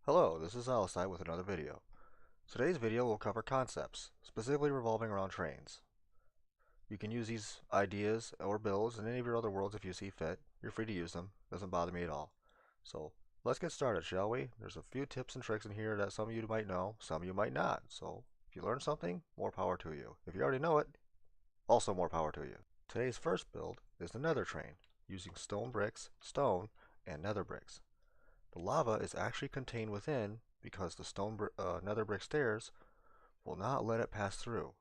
Hello, this is Zalausai with another video. Today's video will cover concepts, specifically revolving around trains. You can use these ideas or builds in any of your other worlds if you see fit. You're free to use them. Doesn't bother me at all. So let's get started, shall we? There's a few tips and tricks in here that some of you might know, some of you might not. So if you learn something, more power to you. If you already know it, also more power to you. Today's first build is the nether train, using stone bricks, stone, and nether bricks. The lava is actually contained within because the nether brick stairs will not let it pass through.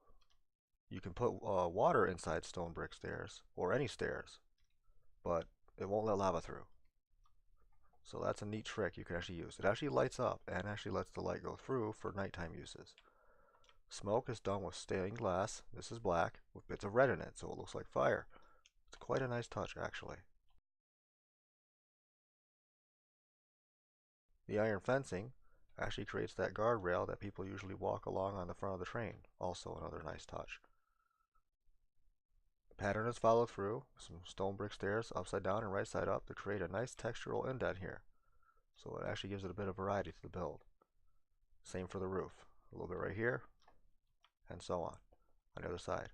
You can put water inside stone brick stairs, or any stairs, but it won't let lava through. So that's a neat trick you can actually use. It actually lights up and actually lets the light go through for nighttime uses. Smoke is done with stained glass. This is black with bits of red in it, so it looks like fire. It's quite a nice touch, actually. The iron fencing actually creates that guardrail that people usually walk along on the front of the train. Also another nice touch. The pattern is followed through, some stone brick stairs upside down and right side up to create a nice textural indent here. So it actually gives it a bit of variety to the build. Same for the roof. A little bit right here, and so on the other side.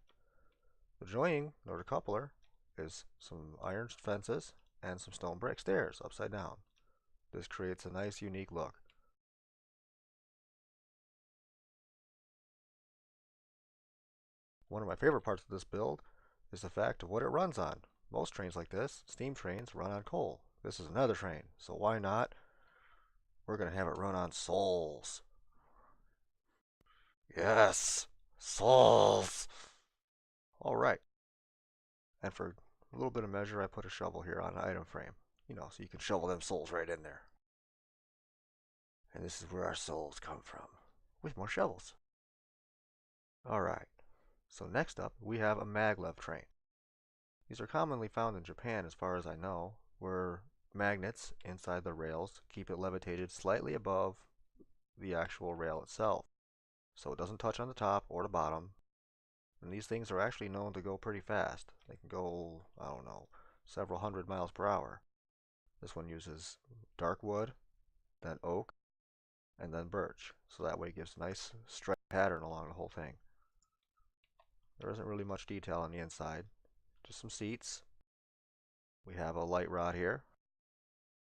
The joining, or the coupler, is some iron fences and some stone brick stairs upside down. This creates a nice unique look. One of my favorite parts of this build is the fact of what it runs on. Most trains like this, steam trains, run on coal. This is another train, so why not? We're going to have it run on souls. Yes, souls. All right. And for a little bit of measure, I put a shovel here on an item frame. So you can shovel them souls right in there. And this is where our souls come from, with more shovels. All right. So next up, we have a maglev train. These are commonly found in Japan as far as I know, where magnets inside the rails keep it levitated slightly above the actual rail itself. So it doesn't touch on the top or the bottom. And these things are actually known to go pretty fast. They can go, I don't know, several hundred miles per hour. This one uses dark wood, then oak, and then birch. So that way it gives a nice straight pattern along the whole thing. There isn't really much detail on the inside. Just some seats. We have a light rod here.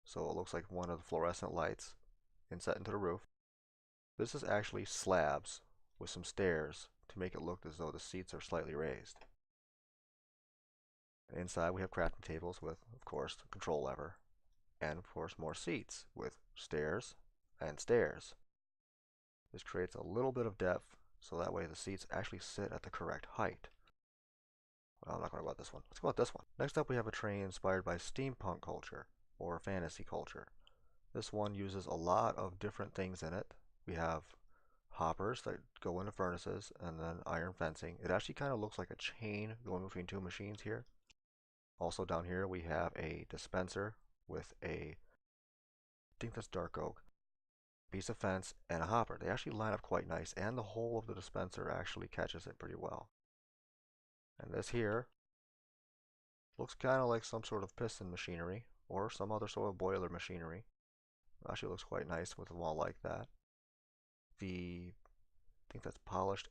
So it looks like one of the fluorescent lights inset into the roof. This is actually slabs with some stairs to make it look as though the seats are slightly raised. Inside we have crafting tables with, of course, the control lever, and of course more seats with stairs and stairs. This creates a little bit of depth so that way the seats actually sit at the correct height. Well, I'm not going to go about this one. Let's go about this one. Next up we have a train inspired by steampunk culture or fantasy culture. This one uses a lot of different things in it. We have hoppers that go into furnaces and then iron fencing. It actually kind of looks like a chain going between two machines here. Also down here we have a dispenser with I think that's dark oak, piece of fence, and a hopper. They actually line up quite nice, and the whole of the dispenser actually catches it pretty well. And this here looks kind of like some sort of piston machinery or some other sort of boiler machinery. It actually looks quite nice with a wall like that. I think that's polished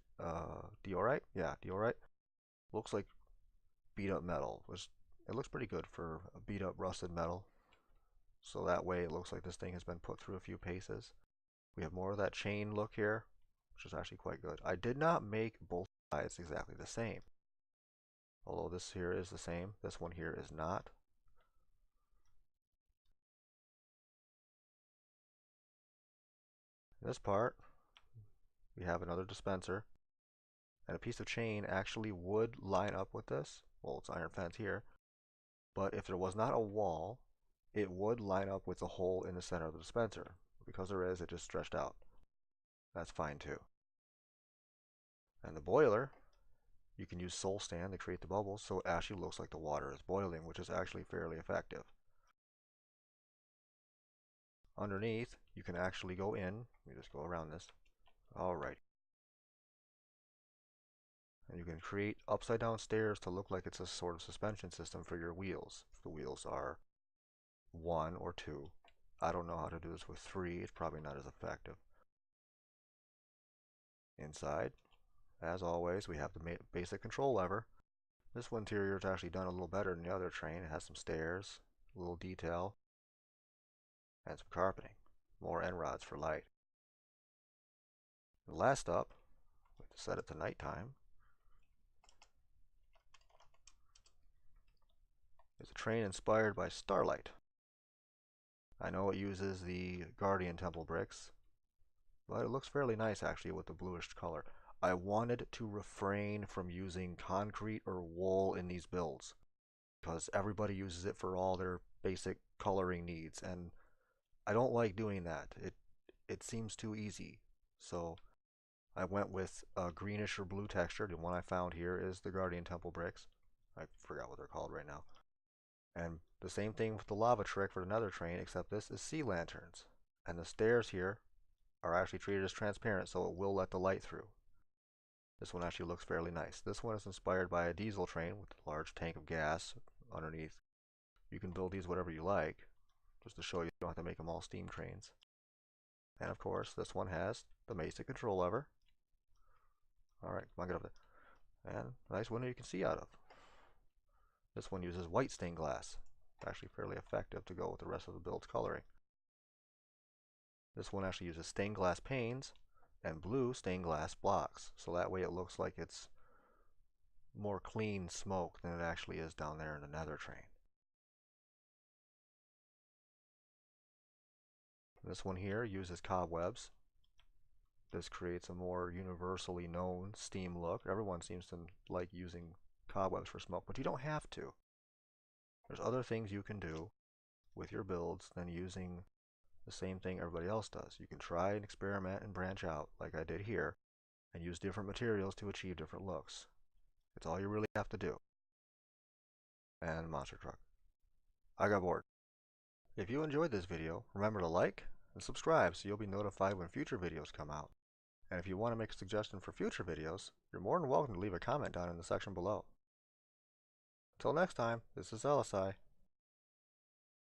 diorite. Yeah, diorite. Looks like beat up metal. It looks pretty good for a beat up rusted metal. So that way it looks like this thing has been put through a few paces. We have more of that chain look here, which is actually quite good. I did not make both sides exactly the same. Although this here is the same, this one here is not. In this part, we have another dispenser, and a piece of chain actually would line up with this. Well, it's iron fence here, but if there was not a wall, it would line up with the hole in the center of the dispenser. Because there is, it just stretched out. That's fine too. And the boiler, you can use soul stand to create the bubbles so it actually looks like the water is boiling, which is actually fairly effective. Underneath, you can actually go in. Let me just go around this. Alright. And you can create upside down stairs to look like it's a sort of suspension system for your wheels. The wheels are one or two. I don't know how to do this with 3. It's probably not as effective. Inside, as always, we have the basic control lever. This one interior is actually done a little better than the other train. It has some stairs, a little detail, and some carpeting. More end rods for light. And last up, we have to set it to nighttime, is a train inspired by starlight. I know it uses the Guardian Temple bricks, but it looks fairly nice actually with the bluish color. I wanted to refrain from using concrete or wool in these builds because everybody uses it for all their basic coloring needs, and I don't like doing that. It seems too easy. So I went with a greenish or blue texture. The one I found here is the Guardian Temple bricks. I forgot what they're called right now. And the same thing with the lava trick for another train, except this is sea lanterns. And the stairs here are actually treated as transparent, so it will let the light through. This one actually looks fairly nice. This one is inspired by a diesel train with a large tank of gas underneath. You can build these whatever you like, just to show you don't have to make them all steam trains. And of course, this one has the basic control lever. Alright, come on, get up there. And a nice window you can see out of. This one uses white stained glass. It's actually fairly effective to go with the rest of the build's coloring. This one actually uses stained glass panes and blue stained glass blocks, so that way it looks like it's more clean smoke than it actually is down there in the nether train. This one here uses cobwebs. This creates a more universally known steam look. Everyone seems to like using cobwebs for smoke, but you don't have to. There's other things you can do with your builds than using the same thing everybody else does. You can try and experiment and branch out like I did here and use different materials to achieve different looks. It's all you really have to do. And monster truck. I got bored. If you enjoyed this video, remember to like and subscribe so you'll be notified when future videos come out. And if you want to make a suggestion for future videos, you're more than welcome to leave a comment down in the section below. Until next time, this is Zalausai.